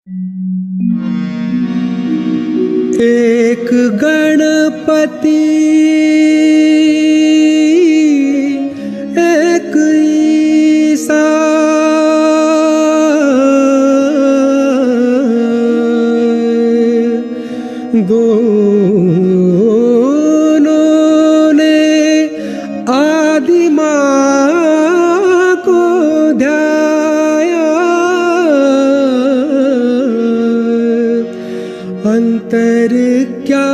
एक गणपति एक ईसा, दोनों ने आदि माँ को ध्याया। अंतर क्या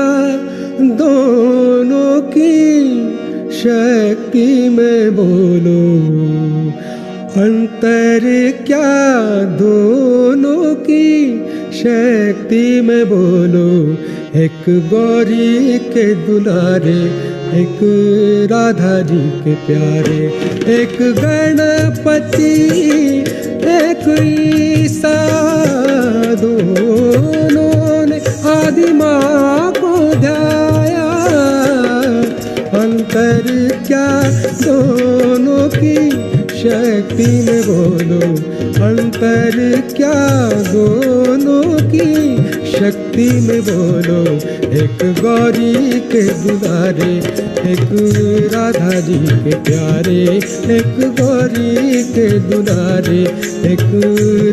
दोनों की शक्ति में बोलो, अंतर क्या दोनों की शक्ति में बोलो। एक गौरी के दुलारे, एक राधा जी के प्यारे। एक गणपति एक ईसा, दोनों ने आदि माँ को ध्याया। अंतर क्या दोनों की शक्ति में बोलो, अंतर क्या दोनों की शक्ति में बोलो। एक गौरी के दुलारे, एक राधा जी के प्यारे। एक गौरी के दुलारे, एक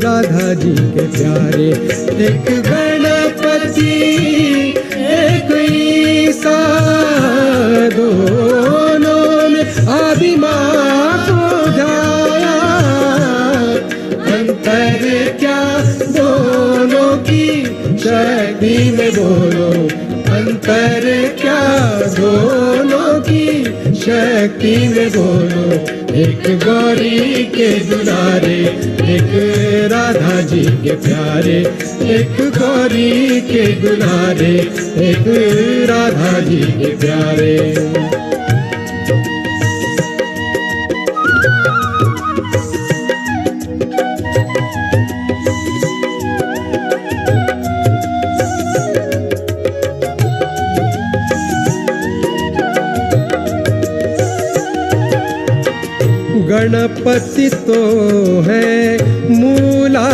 राधा जी के प्यारे। एक गणपति एक ईसा, दोनों ने आदि माँ को ध्याया। अंतर क्या दोनों की शक्ति में बोलो, अंतर क्या दोनों की शक्ति में बोलो। एक गौरी के दुलारे, एक राधा जी के प्यारे। एक गौरी के दुलारे, एक राधा जी के प्यारे। गणपति तो है मूलाधारी,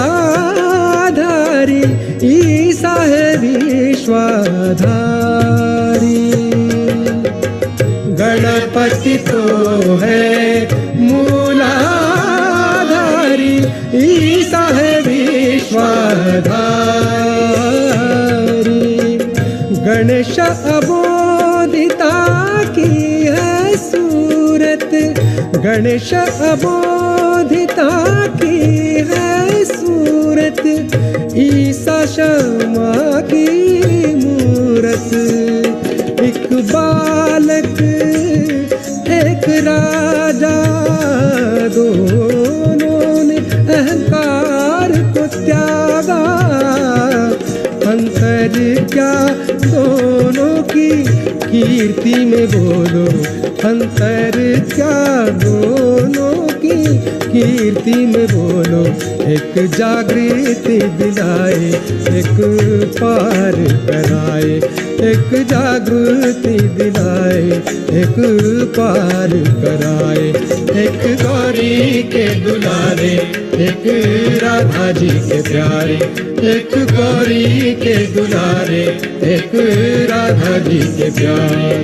ईसा है विश्वाधारी। गणपति तो है मूलाधारी, ईसा है विश्वाधारी। गणेश अबोधिता की है सूरत, गणेश अबोधिता की है सूरत। ईसा क्षमा की मूरत। एक बालक एक राजा, दोनों ने अहंकार को त्यागा। अंतर क्या दोनों की कीर्ति में बोलो, अंतर क्या दोनों की कीर्ति में बोलो। एक जागृति दिलाए, एक पार कराए। एक जागृति दिलाए, एक पार कराए। एक गौरी के दुलारे, एक राधा जी के प्यारे। एक गौरी के दुलारे, एक राधा जी के प्यारे।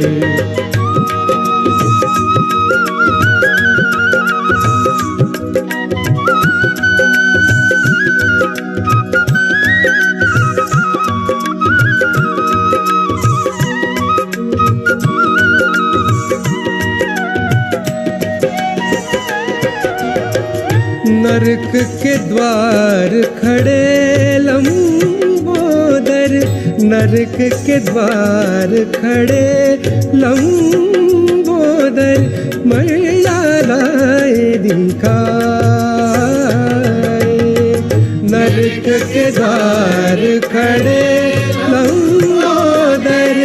नरक के द्वार खड़े लंबोदर, नरक के द्वार खड़े लंबोदर। मर्यादाएं दिखाए, नरक के द्वार खड़े लंबोदर।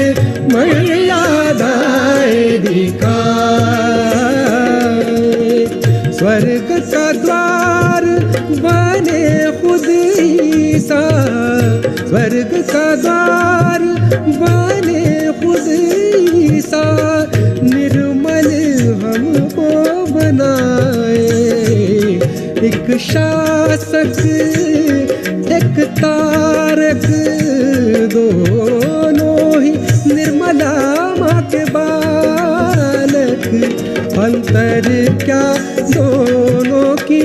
मर्यादाएं दिखाए। स्वर्ग का द्वार बने खुद ईसा, स्वर्ग का द्वार बने खुद ईसा। निर्मल हमको बनाए, एक शासक एक तारक दोनों ही निर्मला माँ के बालक। अंतर क्या दोनों की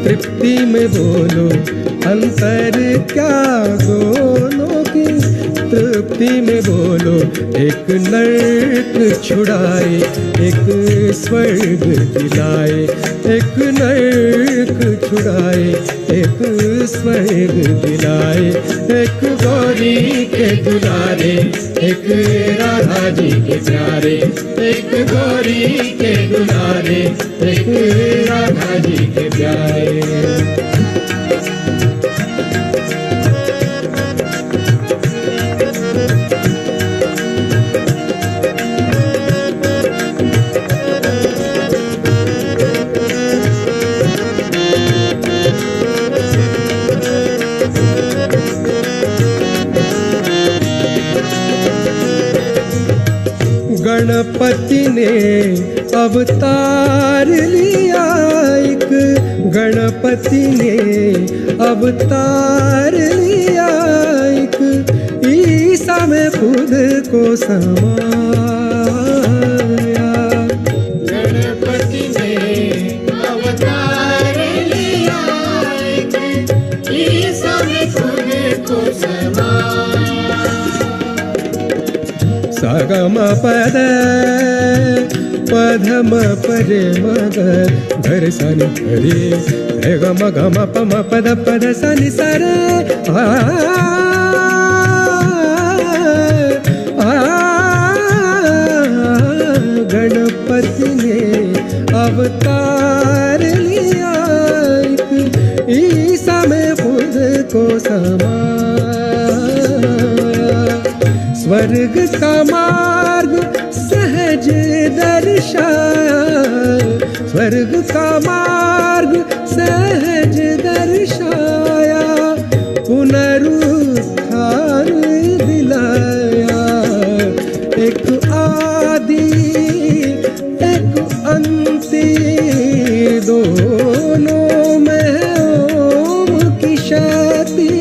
तृप्ति में बोलो, अंतर क्या दोनों की तृप्ति में बोलो। एक नरक छुड़ाए, एक स्वर्ग दिलाए, एक नरक छुड़ाए, एक स्वर्ग दिलाए। एक गौरी के दुलारे, एक राधा जी के प्यारे, एक गौरी के दुलारे, एक राधा जी के प्यारे। गणपति ने अवतार लिया एक, गणपति ने अवतार लिया एक। ईसा में खुद को समाया, गणपति ने अवतार लिया एक। ईसा में खुद को समाया। सगम पद पधम परे मग घर सनि हरे गम गम पम पद पद सनि सरे। गणपति ने अवतार लिया एक। ईसा में खुद को समाया। स्वर्ग का मार्ग सहज दर्शाया, स्वर्ग का मार्ग सहज दर्शाया। पुनरुत्थान दिलाया, एक आदि एक अंति, दोनों में ओम की शक्ति।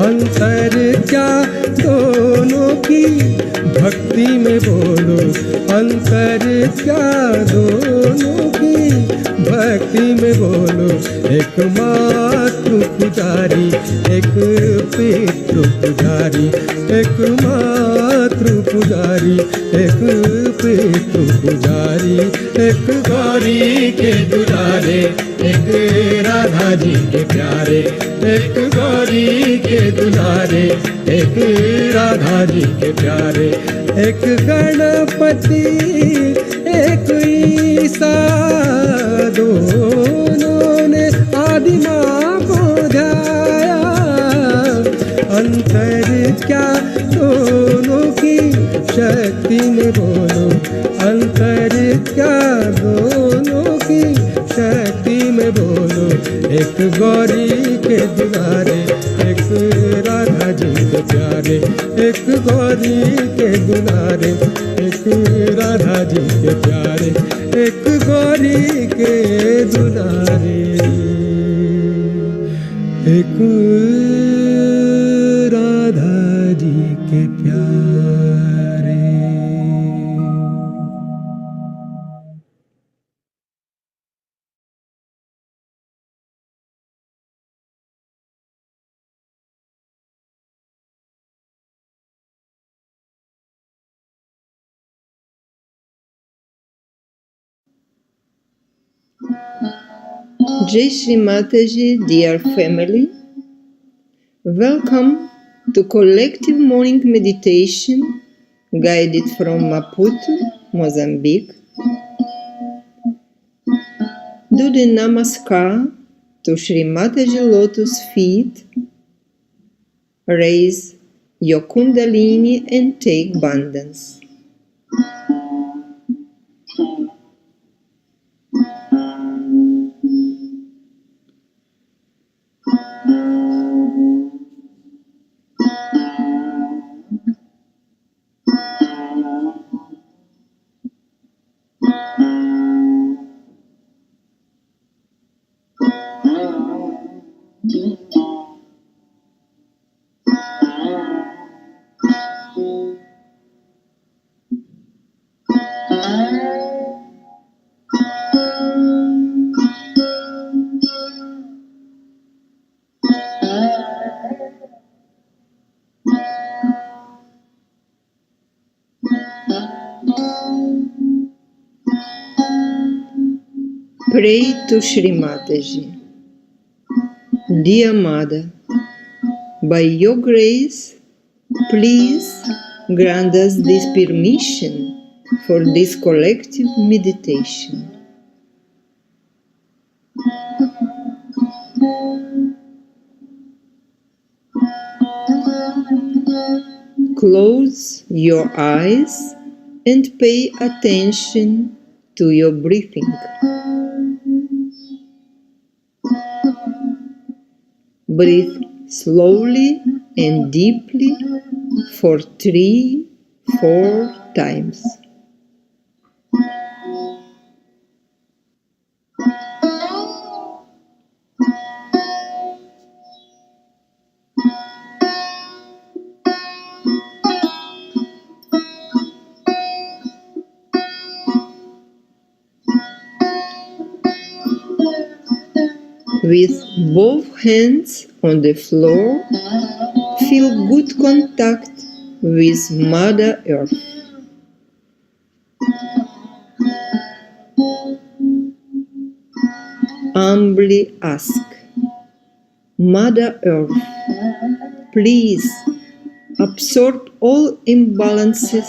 अंतर क्या दोनों की भक्ति में बोलो, अंतर क्या दोनों की भक्ति में बोलो। एक मातृ पुजारी, एक पितृ पुजारी, एक मातृ पुजारी, एक पितृ पुजारी। एक गौरी के दुलारे, एक राधा जी के प्यारे, एक गौरी के दुलारे, एक राधा जी के प्यारे। एक गणपति एक ईसा, दोनों ने आदि माँ को ध्याया। अंतर क्या दोनों की शक्ति में बोलो, अंतर क्या दोनों की शक्ति में बोलो। एक गौरी के दुलारे, एक राधा जी के प्यारे, एक गौरी के दुलारे, एक राधा जी के प्यारे, एक गौरी के दुलारे, एक राधा जी के प्यारे। Jai Shri Mataji, dear family, welcome to collective morning meditation guided from Maputo, Mozambique. Do the Namaskar to Shri Mataji lotus feet, raise your Kundalini and take bandhans. Pray to Shri Mataji. Dear Mother, by your grace, please grant us this permission for this collective meditation. Close your eyes and pay attention to your breathing. Breathe slowly and deeply for 3-4 times. With both hands on the floor, feel good contact with Mother Earth. Humbly ask, Mother Earth, please absorb all imbalances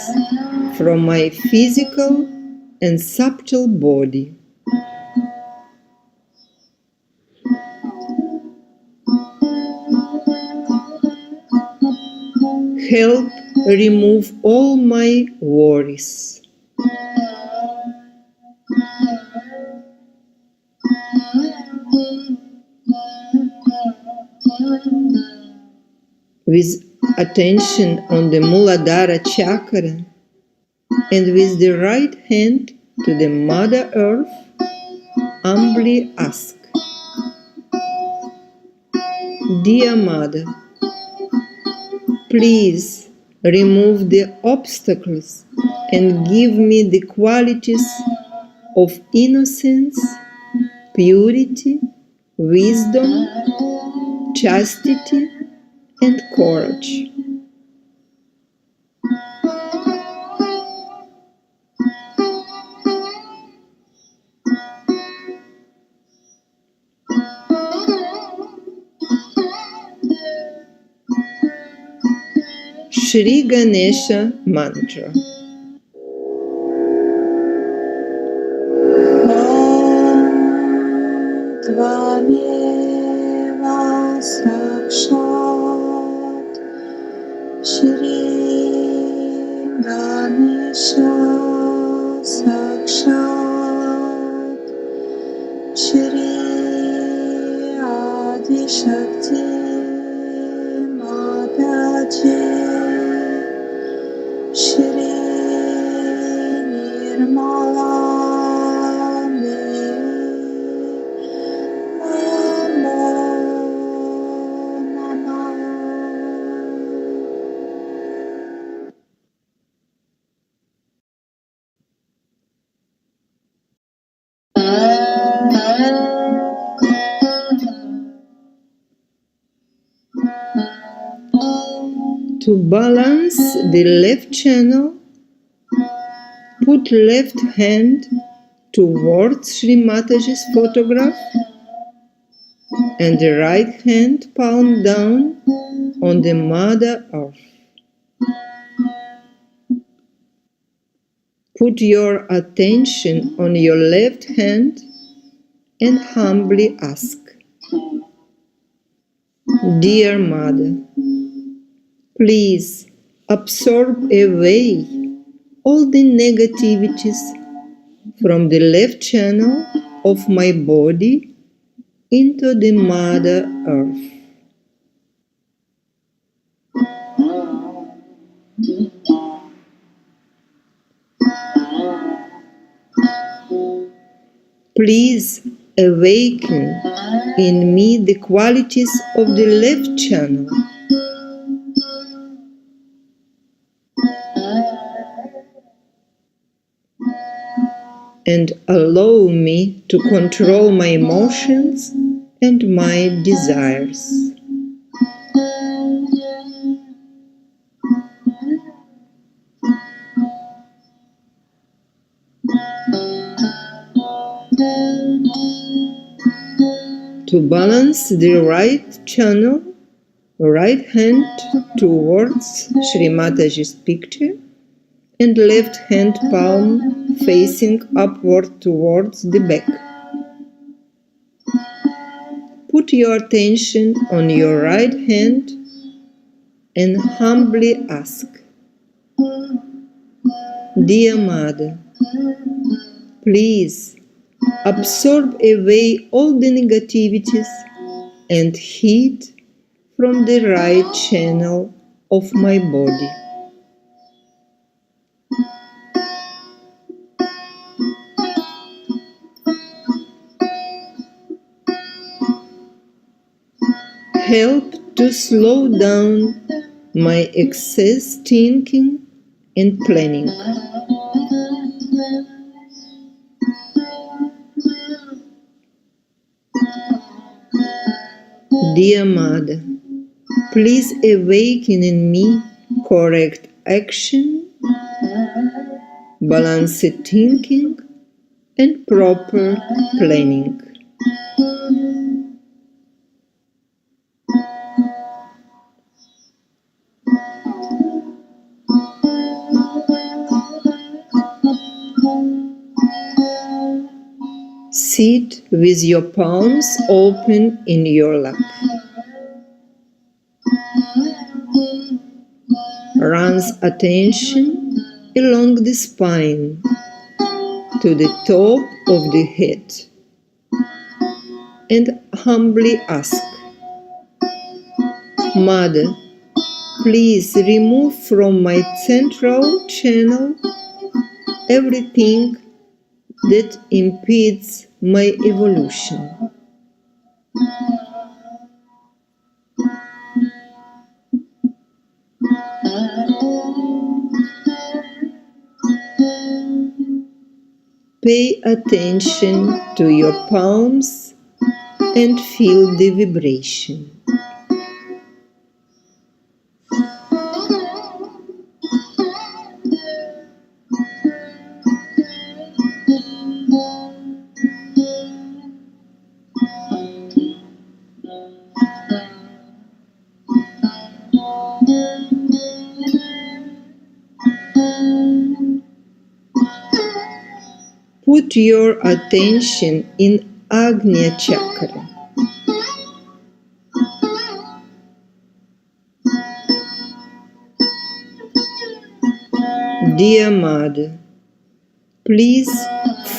from my physical and subtle body. Help remove all my worries. With attention on the Muladhara chakra and with the right hand to the Mother Earth, humbly ask, Dear Mother, please remove the obstacles and give me the qualities of innocence, purity, wisdom, chastity, and courage. Shri Ganesha Mantra. Tvameva sakshat Shri Ganesha sakshat Shri Adi Shakti Mataji Shri Nirmala To balance the left channel, put left hand towards Shri Mataji's photograph and the right hand palm down on the Mother Earth. Put your attention on your left hand and humbly ask, Dear Mother, please absorb away all the negativities from the left channel of my body into the Mother Earth. Please awaken in me the qualities of the left channel. And allow me to control my emotions and my desires. To balance the right channel, right hand towards Shri Mataji's picture and left hand palm facing upward towards the back. Put your attention on your right hand and humbly ask, Dear Mother, please absorb away all the negativities and heat from the right channel of my body. Help to slow down my excess thinking and planning. Dear Mother, please awaken in me correct action, balanced thinking, and proper planning. Sit with your palms open in your lap. Runs attention along the spine to the top of the head and humbly ask, Mother, please remove from my central channel everything that impedes my evolution. Pay attention to your palms and feel the vibration. Put your attention in Agnya chakra. Dear Mother, please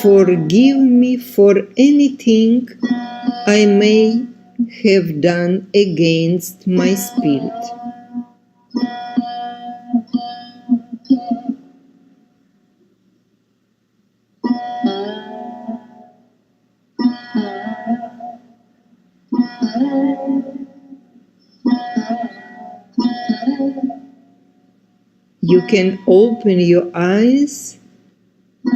forgive me for anything I may have done against my spirit. You can open your eyes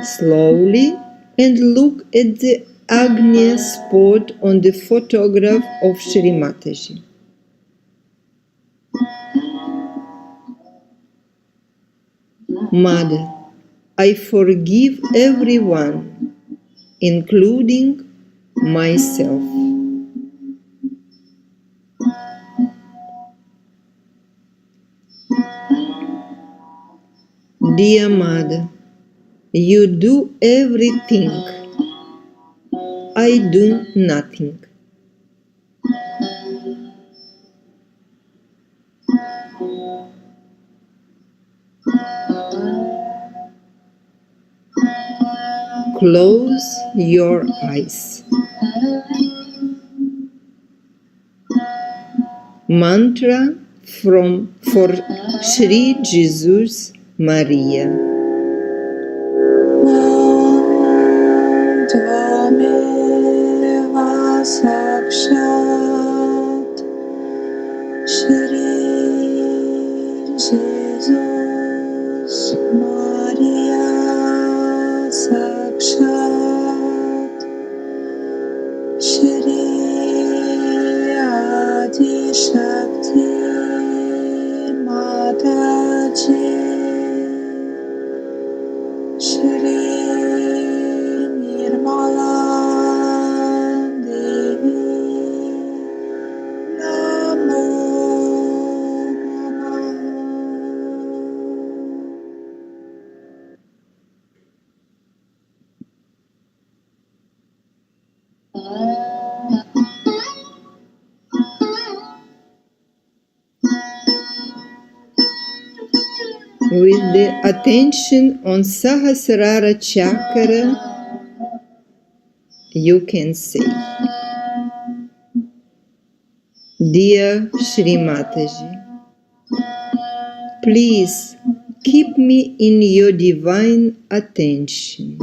slowly and look at the Agnya spot on the photograph of Shri Mataji. Mother, I forgive everyone, including myself. Dear Mother, you do everything. I do nothing. Close your eyes. Mantra for Shri Jesus Maria. Tvameva sakshat Shri Jesus Maria sakshat Shri Adi Shakti Mataji Shri Nirmala Devi with the attention on Sahasrara chakra, you can say, Dear Shri Mataji, please keep me in your divine attention.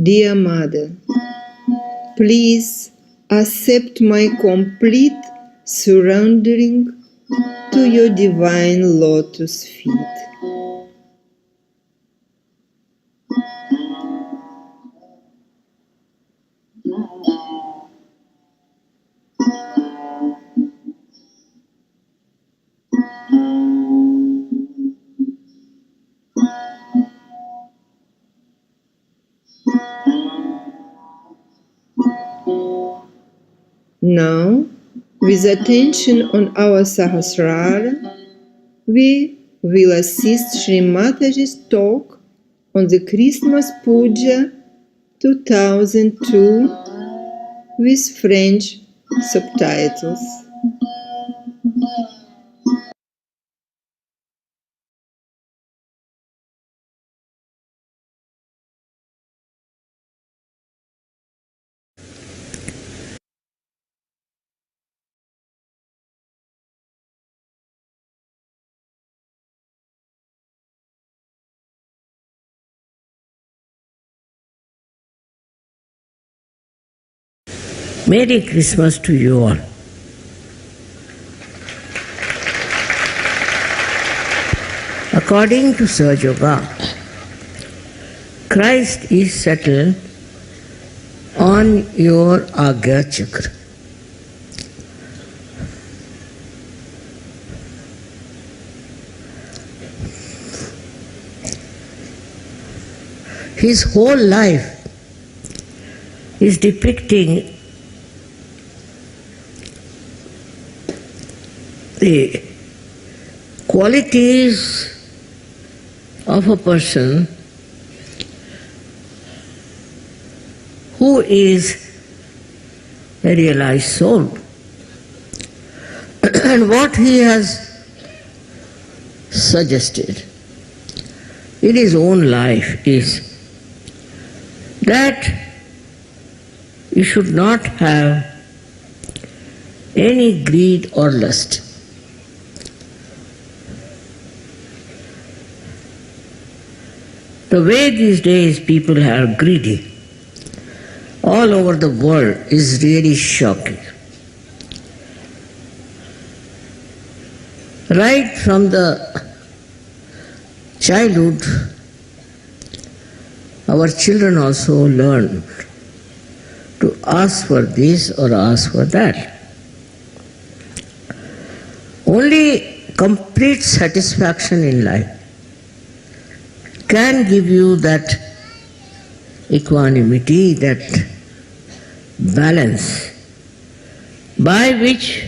Dear Mother, please accept my complete surrendering to your divine lotus feet. Now, with attention on our Sahasrara, we will assist Shri Mataji's talk on the Christmas Puja 2002 with French subtitles. Merry Christmas to you all. According to Saj Yoga, Christ is settled on your Agya Chakra. His whole life is depicting the qualities of a person who is a realized soul. And what he has suggested in his own life is that you should not have any greed or lust. The way these days people are greedy all over the world is really shocking. Right from the childhood, our children also learn to ask for this or ask for that. Only complete satisfaction in life can give you that equanimity, that balance, by which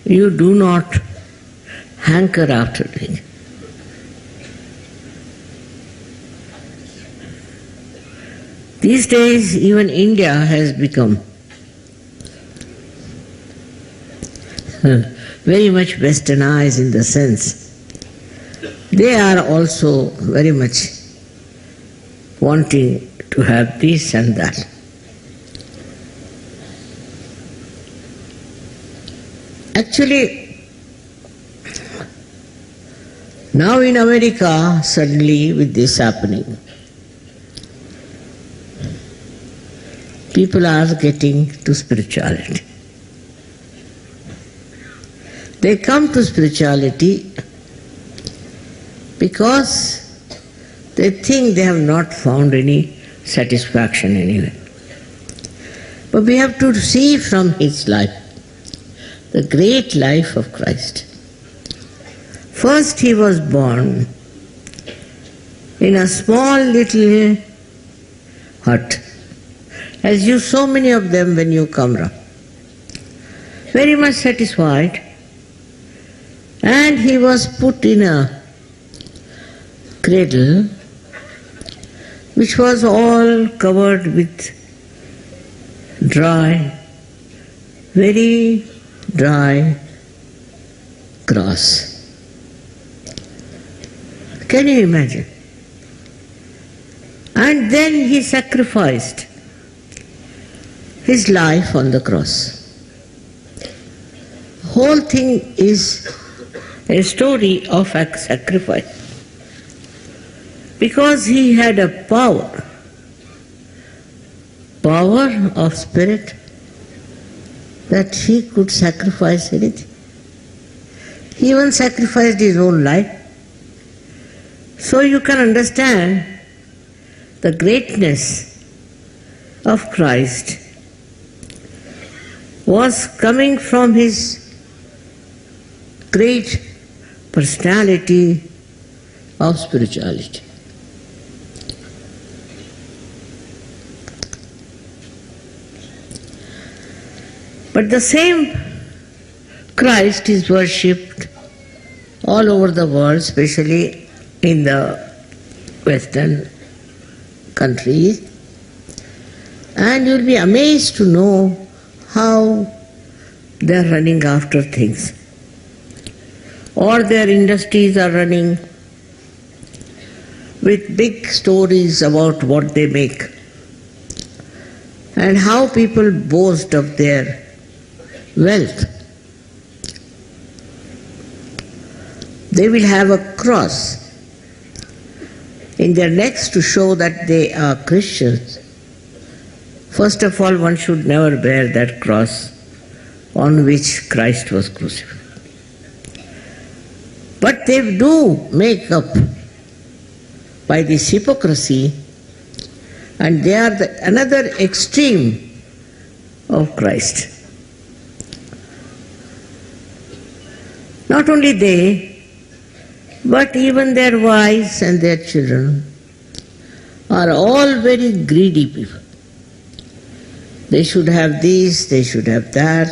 you do not hanker after it. These days, even India has become very much westernized in the sense they are also very much wanting to have this and that. Actually, now in America, suddenly with this happening, people are getting to spirituality. They come to spirituality because they think they have not found any satisfaction anywhere. But we have to see from his life, the great life of Christ. First he was born in a small little hut, as you so many of them when you come round. Very much satisfied, and he was put in a cradle which was all covered with dry, very dry grass. Can you imagine? And then he sacrificed his life on the cross. The whole thing is a story of a sacrifice. Because he had a power of spirit, that he could sacrifice anything. He even sacrificed his own life. So you can understand the greatness of Christ was coming from his great personality of spirituality. But the same Christ is worshipped all over the world, especially in the Western countries. And you'll be amazed to know how they're running after things. Or their industries are running with big stories about what they make. And how people boast of their wealth. They will have a cross in their necks to show that they are Christians. First of all, one should never bear that cross on which Christ was crucified. But they do make up by this hypocrisy, and they are another extreme of Christ. Not only they, but even their wives and their children are all very greedy people. They should have this, they should have that.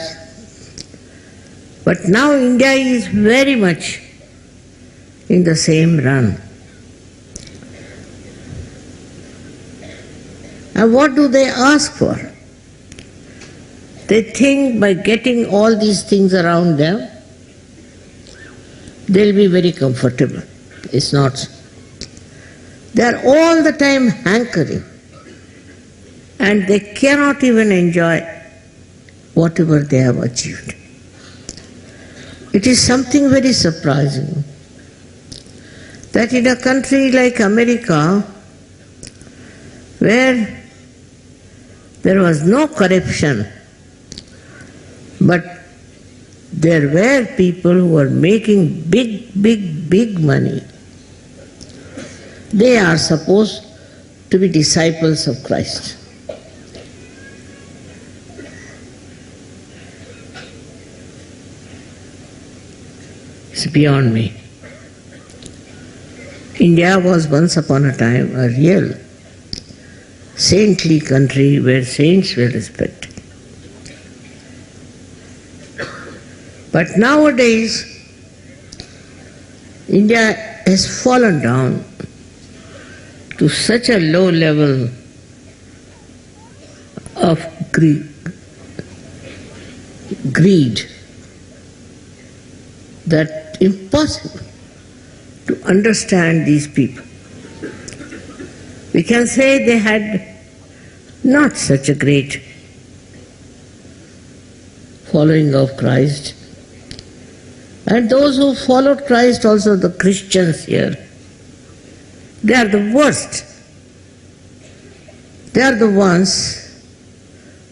But now India is very much in the same run. And what do they ask for? They think by getting all these things around them, they'll be very comfortable. It's not so. They are all the time hankering, and they cannot even enjoy whatever they have achieved. It is something very surprising that in a country like America, where there was no corruption, but there were people who were making big money. They are supposed to be disciples of Christ. It's beyond me. India was once upon a time a real saintly country where saints were respected. But nowadays, India has fallen down to such a low level of greed that impossible to understand these people. We can say they had not such a great following of Christ. And those who followed Christ, also the Christians here, they are the worst. They are the ones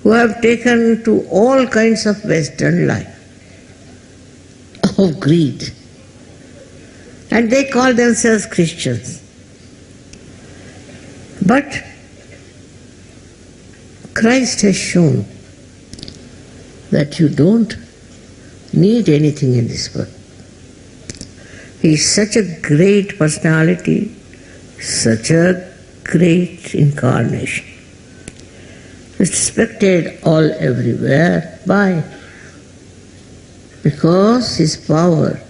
who have taken to all kinds of Western life, of greed. And they call themselves Christians. But Christ has shown that you don't need anything in this world. He is such a great personality, such a great incarnation, respected all everywhere. Why? Because his power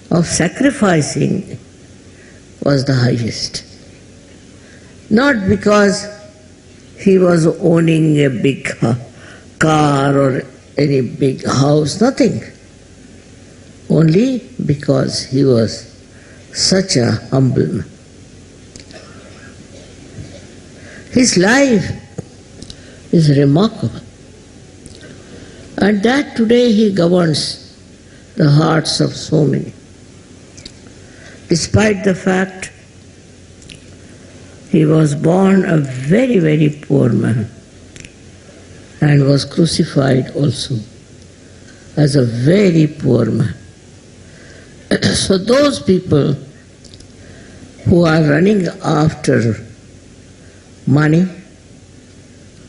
of sacrificing was the highest. Not because he was owning a big car or any big house, nothing. Only because he was such a humble man. His life is remarkable. And that today he governs the hearts of so many. Despite the fact he was born a very, very poor man and was crucified also as a very poor man. So those people who are running after money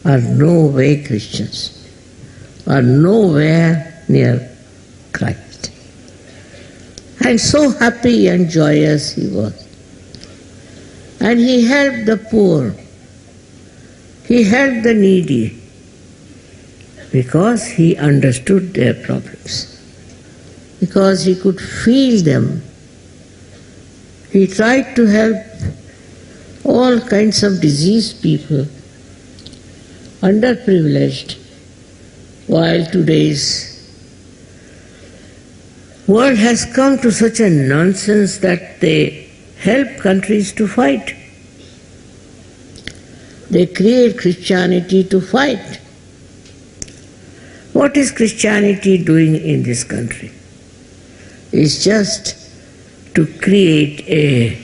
are no way Christians, are nowhere near Christ. And so happy and joyous he was. And he helped the poor, he helped the needy, because he understood their problems, because he could feel them. He tried to help all kinds of diseased people, underprivileged, while today's world has come to such a nonsense that they help countries to fight. They create Christianity to fight. What is Christianity doing in this country? It's just to create a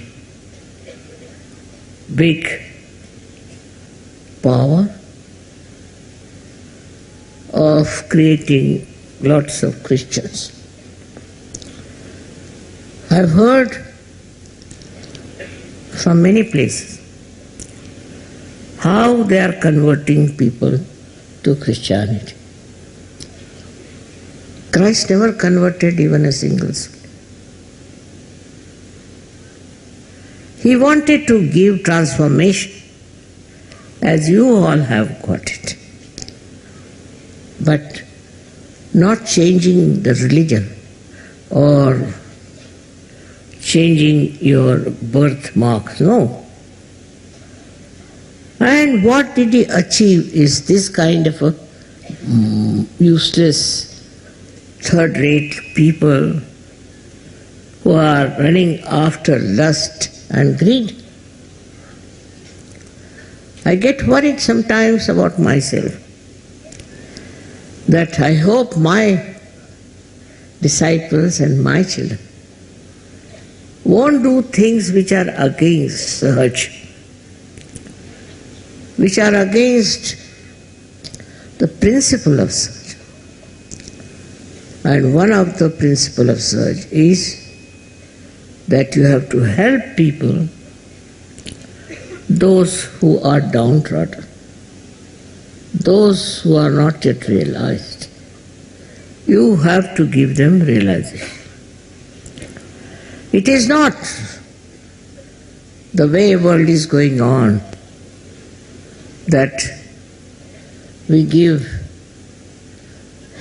big power of creating lots of Christians. I've heard from many places how they are converting people to Christianity. Christ never converted even a single soul. He wanted to give transformation, as you all have got it, but not changing the religion or changing your birthmark, no. And what did he achieve is this kind of a useless, third-rate people who are running after lust and greed. I get worried sometimes about myself, that I hope my disciples and my children won't do things which are against Sahaj, which are against the principle of Sahaj. And one of the principles of Sahaj is that you have to help people, those who are downtrodden, those who are not yet realized. You have to give them realization. It is not the way the world is going on that we give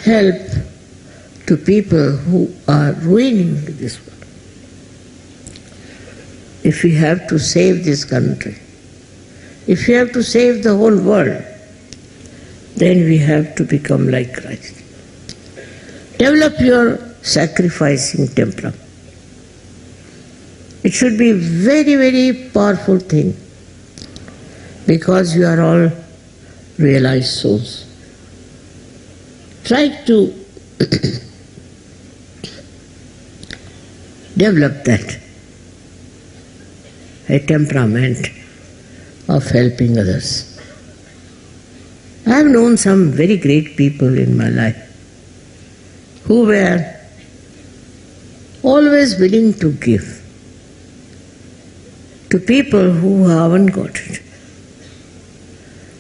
help to people who are ruining this world. If we have to save this country, if we have to save the whole world, then we have to become like Christ. Develop your sacrificing temperament. It should be a very, very powerful thing, because you are all realized souls. Try to develop that, a temperament of helping others. I have known some very great people in my life who were always willing to give to people who haven't got it.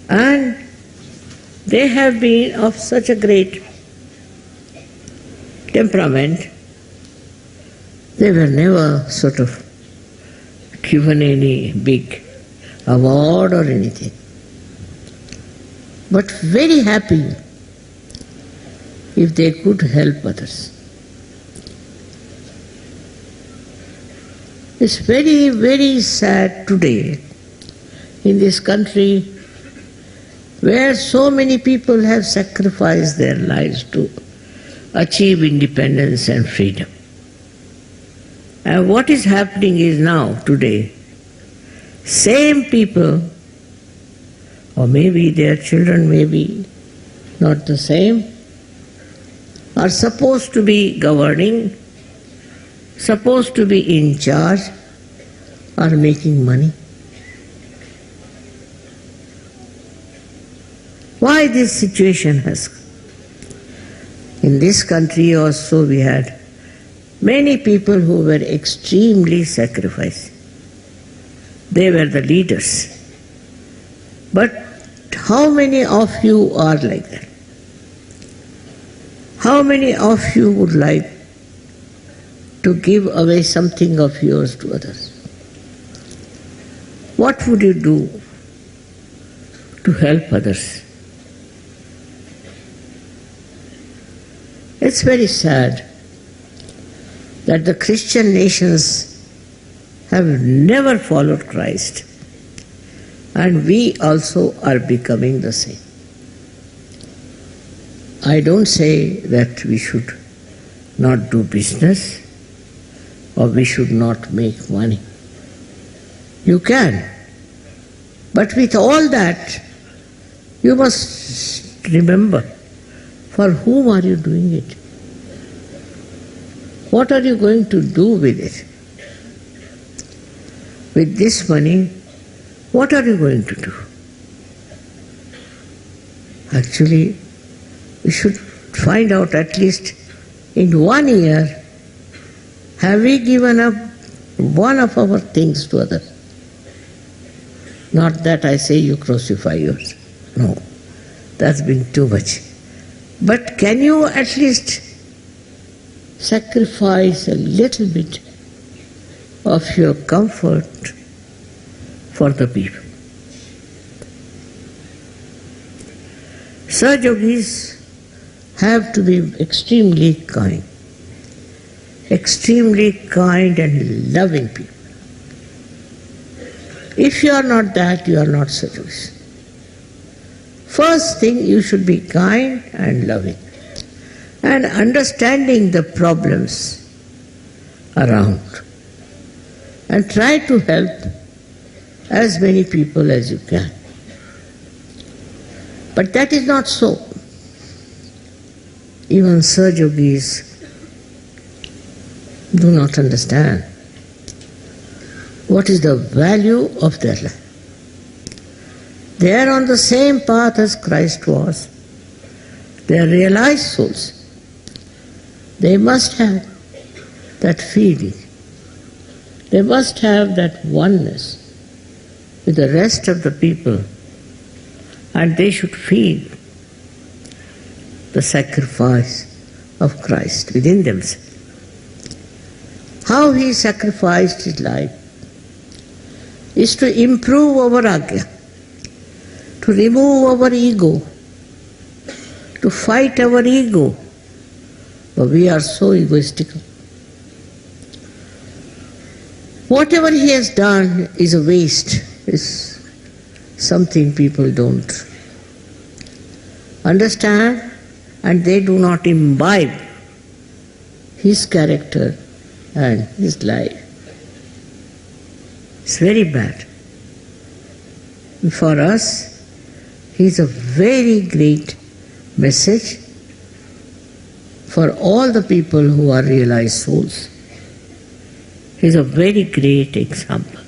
And they have been of such a great temperament, they were never sort of given any big award or anything, but very happy if they could help others. It's very, very sad today in this country where so many people have sacrificed their lives to achieve independence and freedom. And what is happening is now, today, same people, or maybe their children may be not the same, are supposed to be governing, supposed to be in charge, are making money. Why this situation has come? In this country also we had many people who were extremely sacrificing. They were the leaders. But how many of you are like that? How many of you would like to give away something of yours to others? What would you do to help others? It's very sad that the Christian nations have never followed Christ, and we also are becoming the same. I don't say that we should not do business or we should not make money. You can. But with all that, you must remember, for whom are you doing it? What are you going to do with it? With this money, what are you going to do? Actually, we should find out at least in 1 year, have we given up one of our things to others? Not that I say you crucify yours. No, that's been too much. But can you at least sacrifice a little bit of your comfort for the people? Saj yogis have to be extremely kind and loving people. If you are not that, you are not Saj yogis. First thing, you should be kind and loving and understanding the problems around and try to help as many people as you can. But that is not so. Even Saj yogis do not understand what is the value of their life. They are on the same path as Christ was. They are realized souls. They must have that feeling. They must have that oneness with the rest of the people, and they should feel the sacrifice of Christ within themselves. How he sacrificed his life is to improve our agya, to remove our ego, to fight our ego. But we are so egoistical. Whatever he has done is a waste, is something people don't understand, and they do not imbibe his character and his life. It's very bad. For us, he is a very great message for all the people who are realized souls. He is a very great example.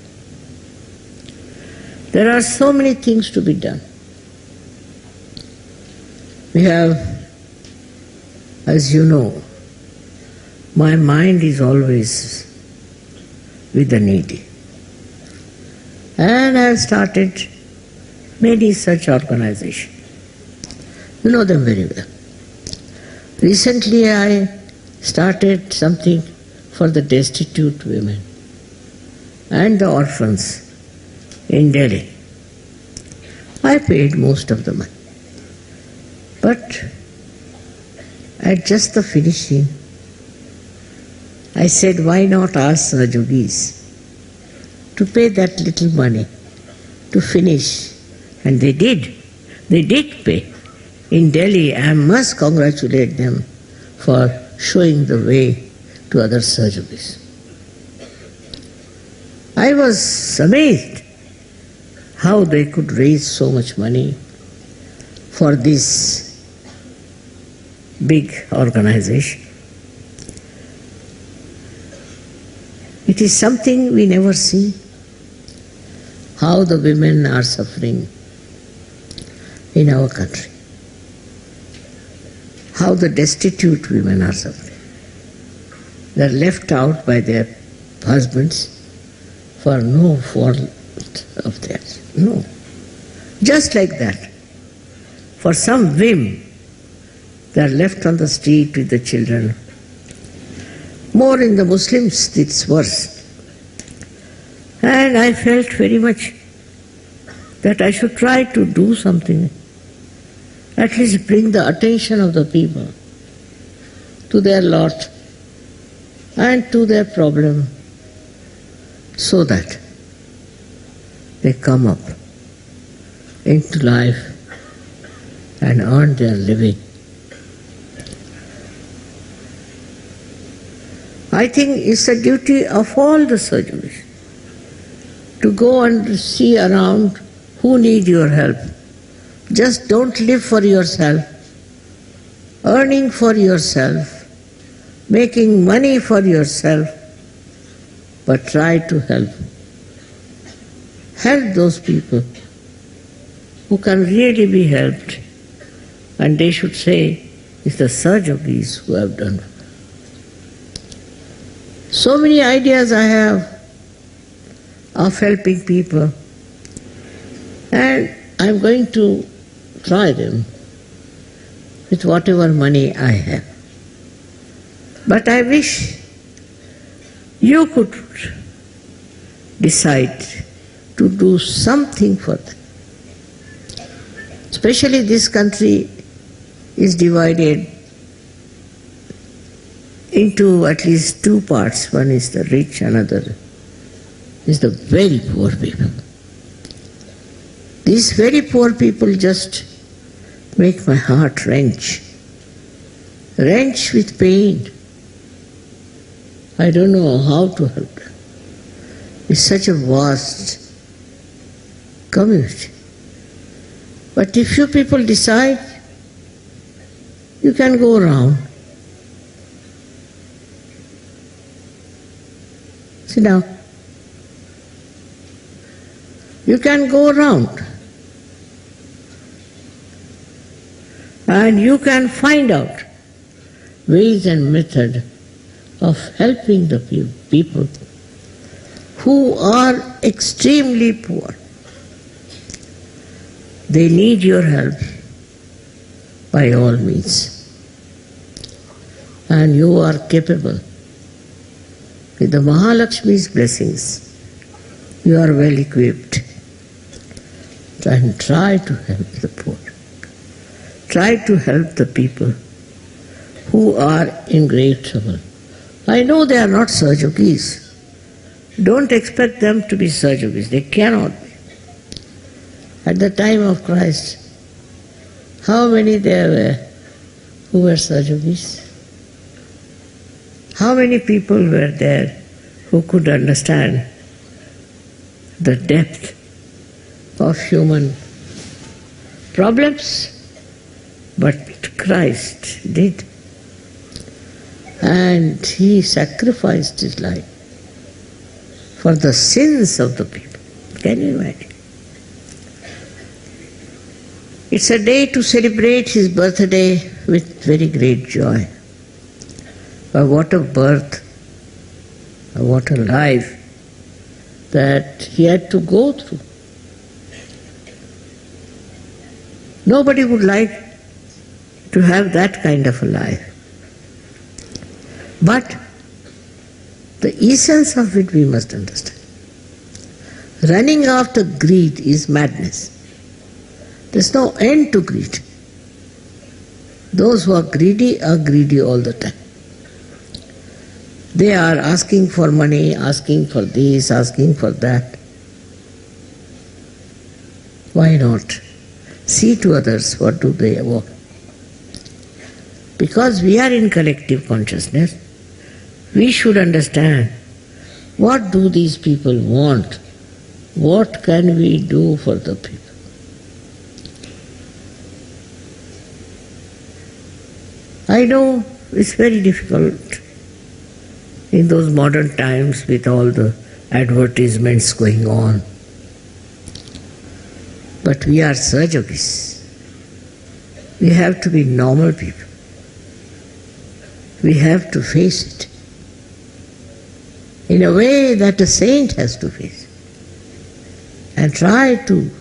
There are so many things to be done. We have, as you know, my mind is always with the needy. And I have started many such organizations. You know them very well. Recently I started something for the destitute women and the orphans in Delhi. I paid most of the money. But at just the finishing, I said, why not ask Saj yogis to pay that little money to finish? And they did. They did pay. In Delhi, I must congratulate them for showing the way to other surgeries. I was amazed how they could raise so much money for this big organization. It is something we never see, how the women are suffering in our country, how the destitute women are suffering. They are left out by their husbands for no fault of theirs. No. Just like that. For some whim, they are left on the street with the children. More in the Muslims, it's worse. And I felt very much that I should try to do something, at least bring the attention of the people to their lot and to their problem, so that they come up into life and earn their living. I think it's a duty of all the surgeons to go and see around who need your help. Just don't live for yourself, earning for yourself, making money for yourself, but try to help. Help those people who can really be helped, and they should say, it's the surgeons who have done. So many ideas I have of helping people, and I'm going to try them with whatever money I have. But I wish you could decide to do something for them. Especially this country is divided into at least two parts. One is the rich, another is the very poor people. These very poor people just make my heart wrench with pain. I don't know how to help them. It's such a vast community. But if you people decide, you can go around. Sit down. You can go around and you can find out ways and methods of helping the people who are extremely poor. They need your help by all means. And you are capable. With the Mahalakshmi's blessings, you are well equipped. And try to help the poor. Try to help the people who are in great trouble. I know they are not surjogis. Don't expect them to be surjogis. They cannot be. At the time of Christ, how many there were who were surjogis? How many people were there who could understand the depth of human problems? But Christ did. And He sacrificed His life for the sins of the people. Can you imagine? It's a day to celebrate His birthday with very great joy. But what a birth, what a life that He had to go through. Nobody would like to have that kind of a life. But the essence of it we must understand. Running after greed is madness. There's no end to greed. Those who are greedy all the time. They are asking for money, asking for this, asking for that. Why not? see to others what do they want. Because we are in collective consciousness, we should understand what do these people want, what can we do for the people. I know it's very difficult in those modern times with all the advertisements going on. But we are Sahajogis. We have to be normal people. We have to face it in a way that a saint has to face it, and try to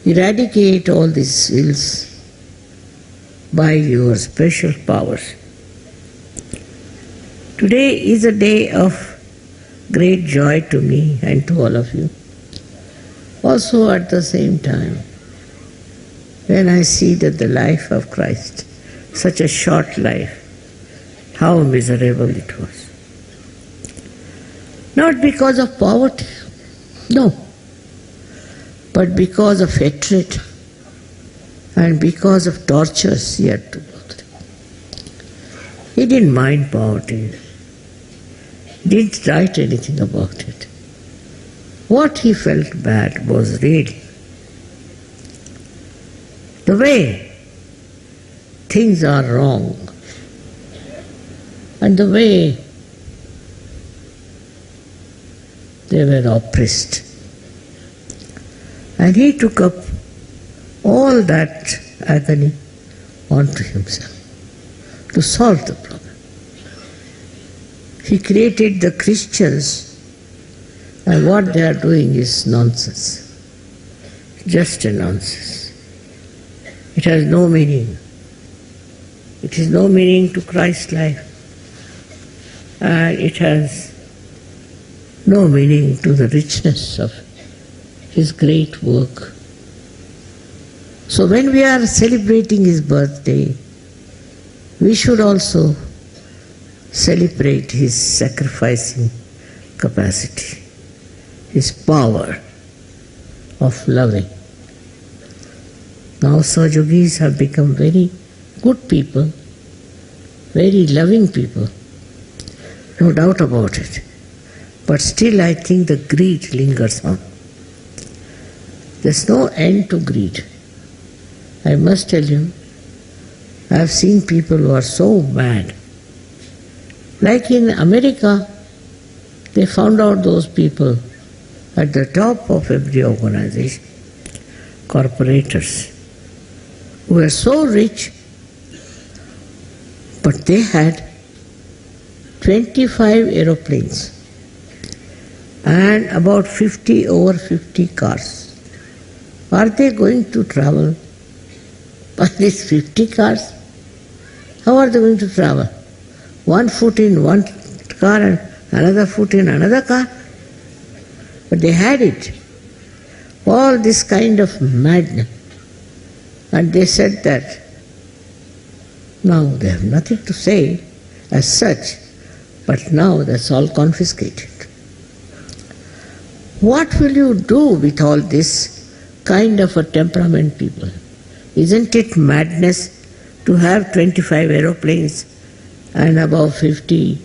eradicate all these ills by your special powers. Today is a day of great joy to me and to all of you. Also at the same time, when I see that the life of Christ, such a short life, how miserable it was. Not because of poverty, no, but because of hatred and because of tortures he had to go through. He didn't mind poverty, didn't write anything about it. What he felt bad was really the way things are wrong and the way they were oppressed. And he took up all that agony onto himself to solve the problem. He created the Christians, and what they are doing is nonsense, just a nonsense. It has no meaning. It is no meaning to Christ's life, and it has no meaning to the richness of his great work. So when we are celebrating his birthday, we should also celebrate his sacrificing capacity, his power of loving. Now Sahajogis have become very good people, very loving people, no doubt about it. But still I think the greed lingers on. There's no end to greed. I must tell you, I have seen people who are so mad. Like in America, they found out those people at the top of every organization, corporators, who were so rich, but they had 25 aeroplanes and about over 50 cars. Are they going to travel by these 50 cars? How are they going to travel? One foot in one car and another foot in another car? But they had it. All this kind of madness. And they said that now they have nothing to say as such, but now that's all confiscated. What will you do with all this kind of a temperament, people? Isn't it madness to have 25 aeroplanes and about 50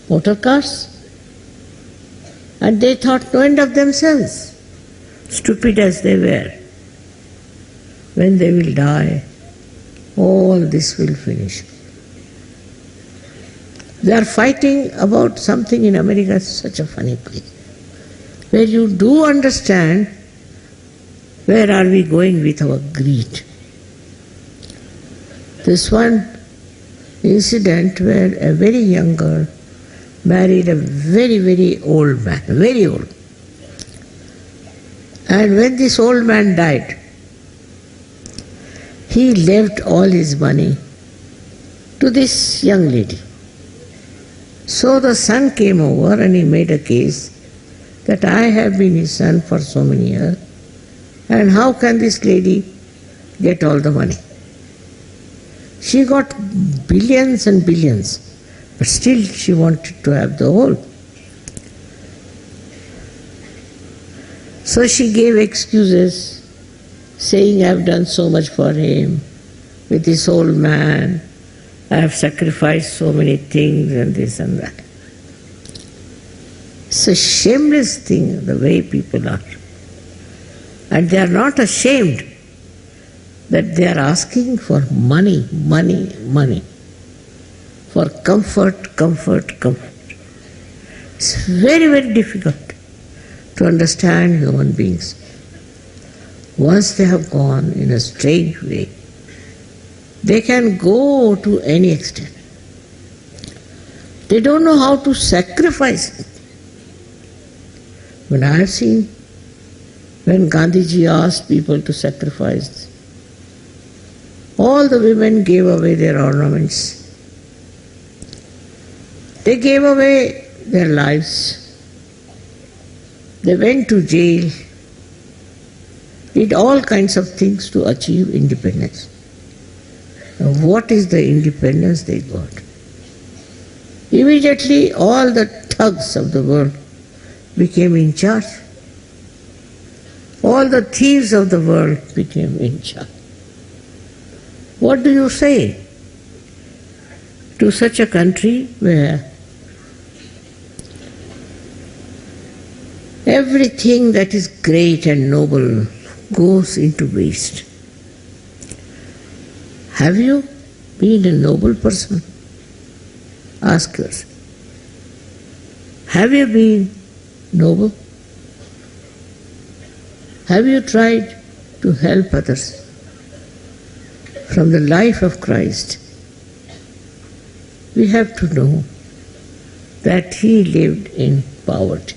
motor cars? And they thought no end of themselves, stupid as they were. When they will die, all this will finish. They are fighting about something in America, such a funny place, where you do understand where are we going with our greed. This one incident where a very young girl married a very, very old man, very old. And when this old man died, he left all his money to this young lady. So the son came over and he made a case that I have been his son for so many years, and how can this lady get all the money? She got billions and billions, but still she wanted to have the whole. So she gave excuses saying, I have done so much for him, with this old man, I have sacrificed so many things and this and that. It's a shameless thing, the way people are. And they are not ashamed that they are asking for money, money, money. For comfort, comfort, comfort. It's very, very difficult to understand human beings. Once they have gone in a strange way, they can go to any extent. They don't know how to sacrifice it. When I have seen, when Gandhiji asked people to sacrifice, all the women gave away their ornaments. They gave away their lives. They went to jail, did all kinds of things to achieve independence. Now, what is the independence they got? Immediately all the thugs of the world became in charge. All the thieves of the world became in charge. What do you say to such a country where everything that is great and noble goes into waste? Have you been a noble person? Ask yourself. Have you been noble? Have you tried to help others? From the life of Christ, we have to know that he lived in poverty.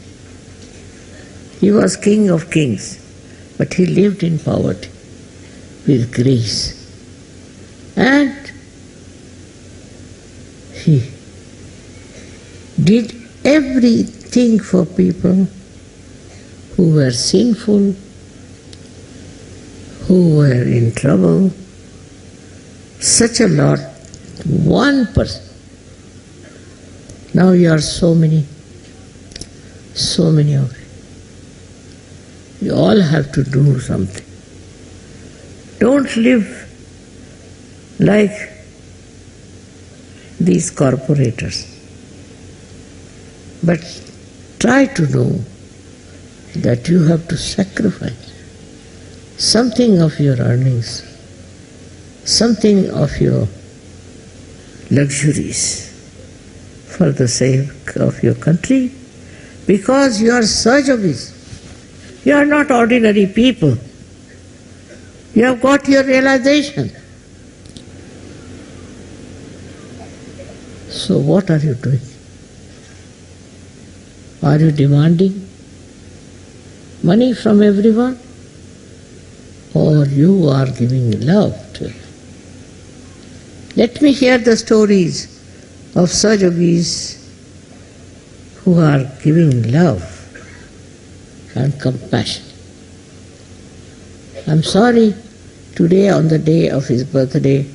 He was King of Kings, but he lived in poverty with grace. And he did everything for people who were sinful, who were in trouble. Such a lot, one person. Now you are so many of you. You all have to do something. Don't live like these corporators, but try to know that you have to sacrifice something of your earnings, something of your luxuries for the sake of your country, because you are Sahajogis. You are not ordinary people. You have got your realization. So what are you doing? Are you demanding money from everyone? Or you are giving love to it? Let me hear the stories of Sahajogis who are giving love and compassion. I'm sorry, today on the day of his birthday,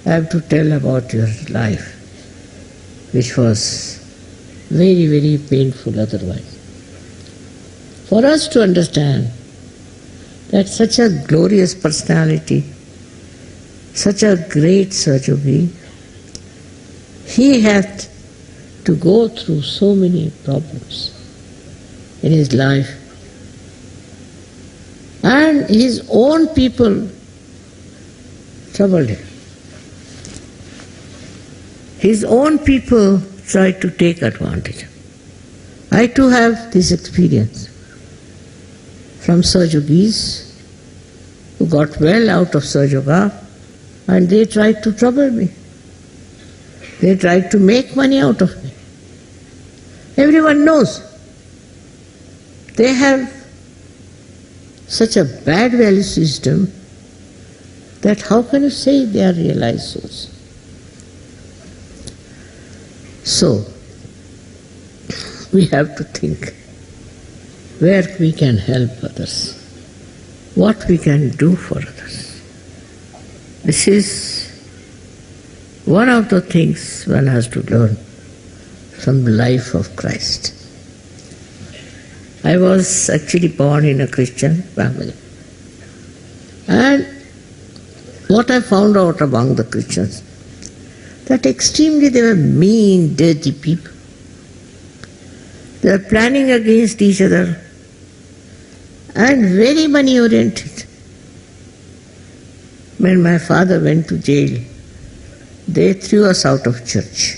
I have to tell about your life, which was very, very painful otherwise. For us to understand that such a glorious personality, such a great Sahajogi, he had to go through so many problems in his life. And his own people troubled him. His own people tried to take advantage. I too have this experience from Sahajogis who got well out of Sahajoga, and they tried to trouble me. They tried to make money out of me. Everyone knows. They have such a bad value system that how can you say they are realized souls? So, we have to think where we can help others, what we can do for others. This is one of the things one has to learn from the life of Christ. I was actually born in a Christian family. And what I found out among the Christians, that extremely they were mean, dirty people. They were planning against each other and very money oriented. When my father went to jail, they threw us out of church.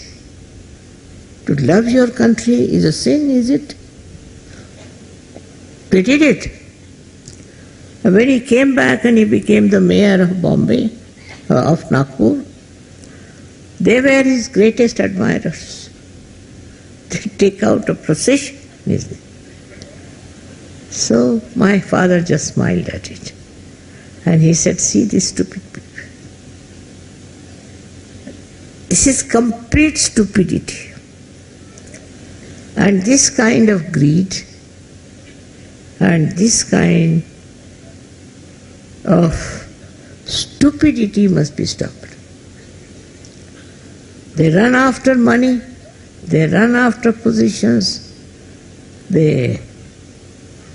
To love your country is a sin, is it? We did it. And when he came back and he became the mayor of Bombay, of Nagpur, they were his greatest admirers. They take out a procession. So my father just smiled at it. And he said, see these stupid people. This is complete stupidity. And this kind of greed and this kind of stupidity must be stopped. They run after money, they run after positions, they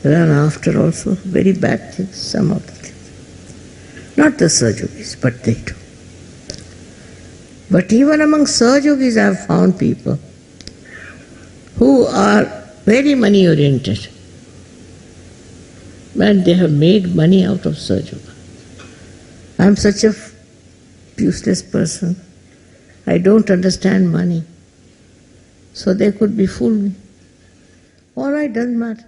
run after also very bad things, some of the things. Not the Sahajogis, but they do. But even among Sahajogis I have found people who are very money oriented, and they have made money out of Sahajoga. I am such a useless person. I don't understand money. So they could be fool me. All right, doesn't matter.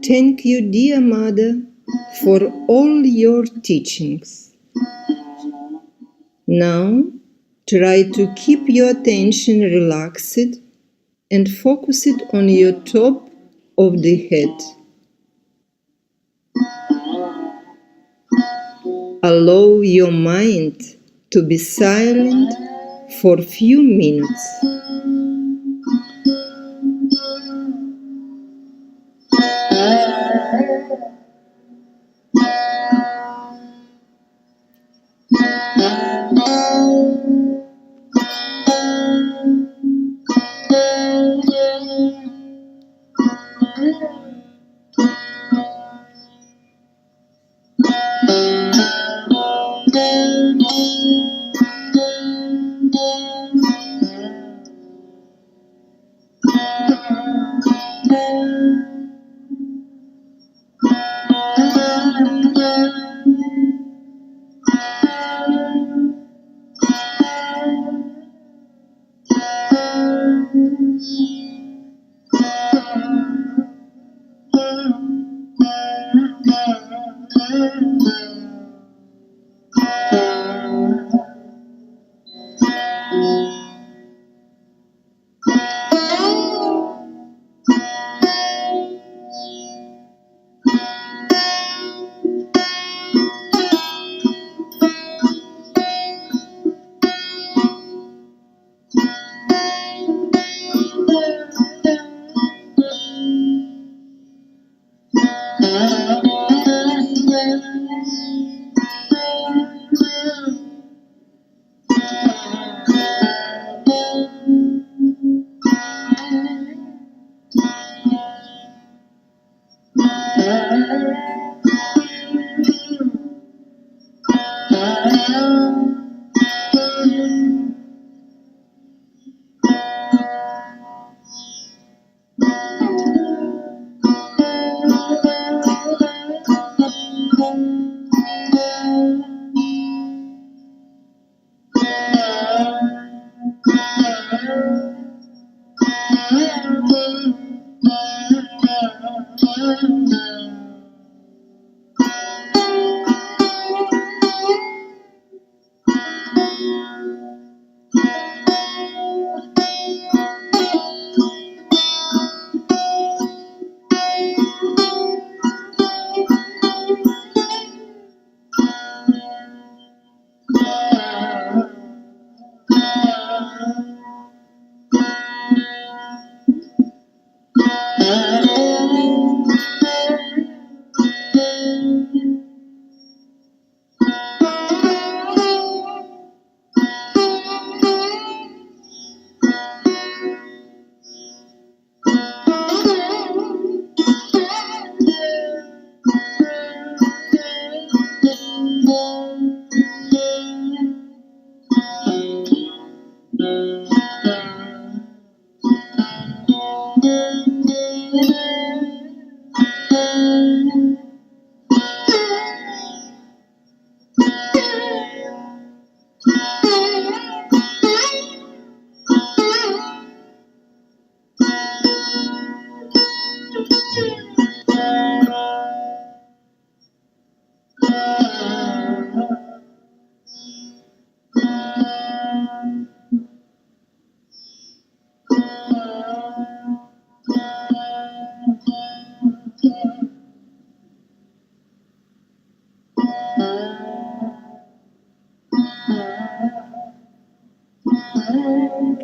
Thank you, dear Mother, for all your teachings. Now, try to keep your attention relaxed and focus it on your top of the head. Allow your mind to be silent for a few minutes.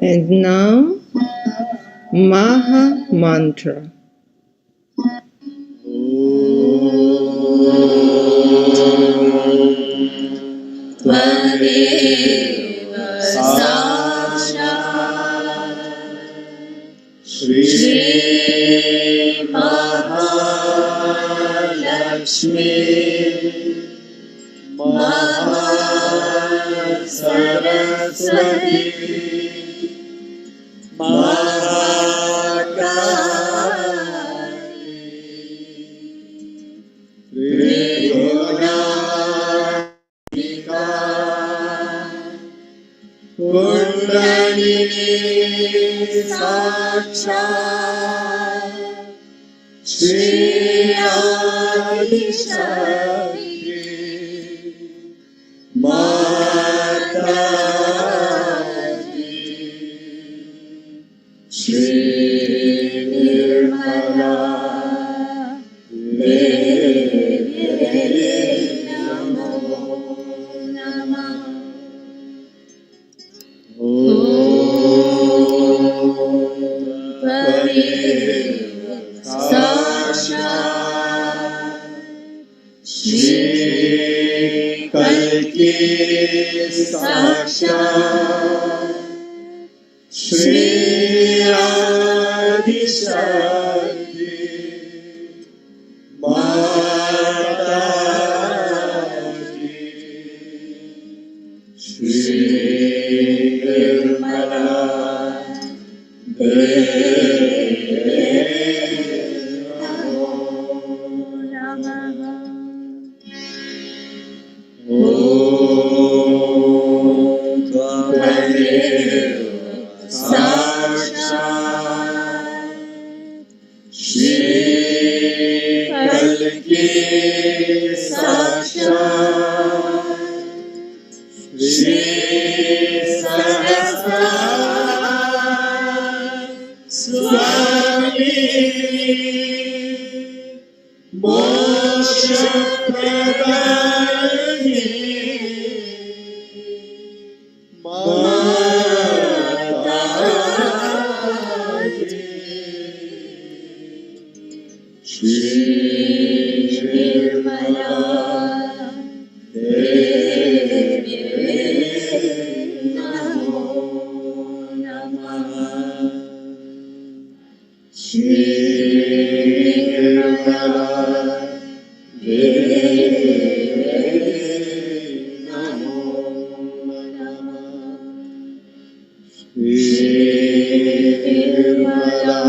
And now, Maha Mantra. Tvameva Sasha Shri Mahalakshmi Saraswati Mahakali Trigunanika Kundalini Sakshat Shri Adi Shakti Mataji Shri Nirmala Devi Namo Namah Tvameva Sasha Shri Kalki Sakshat Shri Adi Shakti Mataji Shri Nirmala Devi Namo Namah Om Tvameva Sakshat Shri Kalki Sakshat Shri Swami Moksha Pradayini Mataji Shri Nirmala Devi Namo Namah Shri Nirmala Devi Namo Namah Shri Nirmala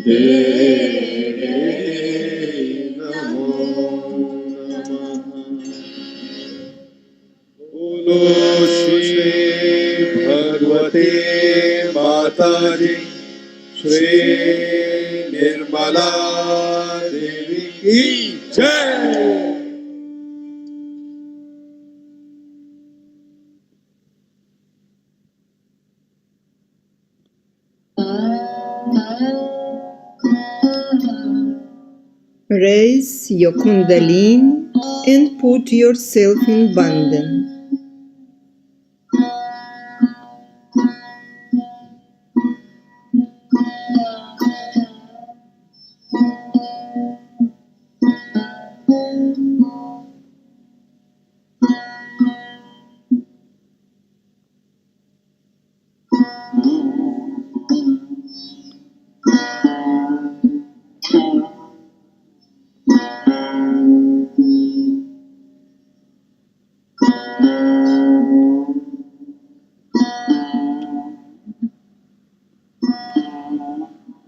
Devi Namo Namah Bolo Shri Bhagavate Mataji Shri Nirmala Devi ki Jai. Raise your Kundalini and put yourself in Bandhan.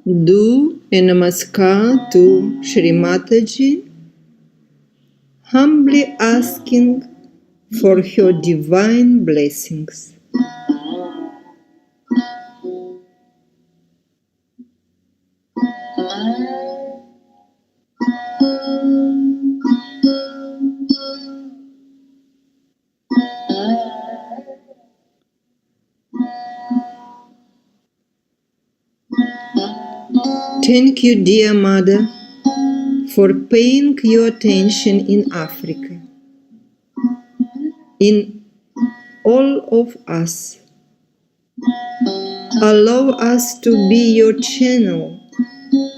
Do a namaskar to Shri Mataji, humbly asking for her divine blessings. Thank you, dear Mother, for paying your attention in Africa, in all of us. Allow us to be your channel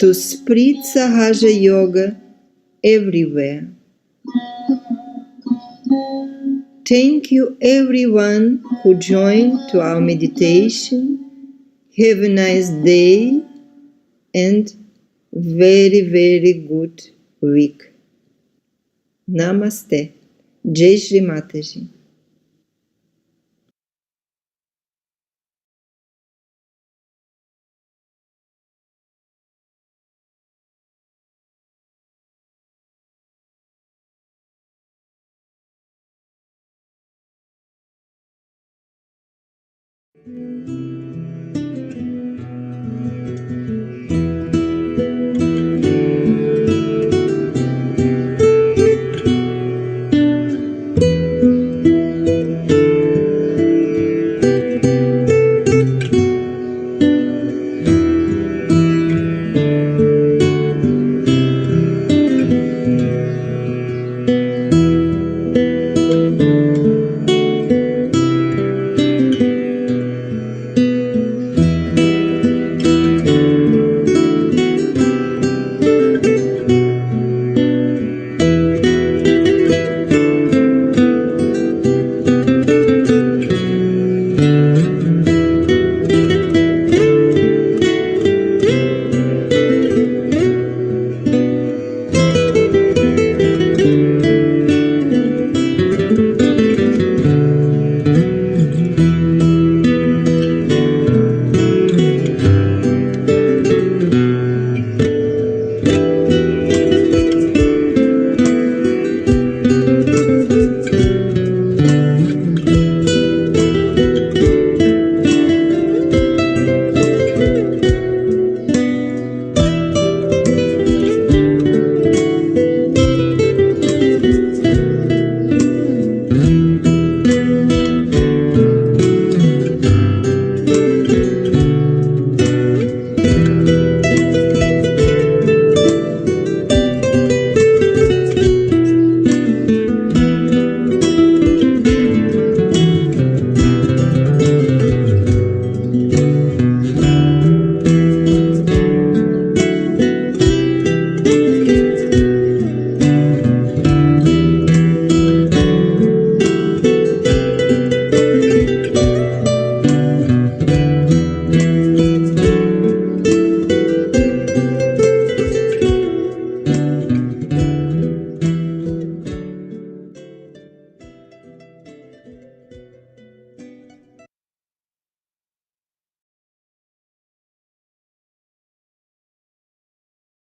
to spread Sahaja Yoga everywhere. Thank you everyone who joined to our meditation. Have a nice day and very good week. Namaste. Jai Shri Mataji.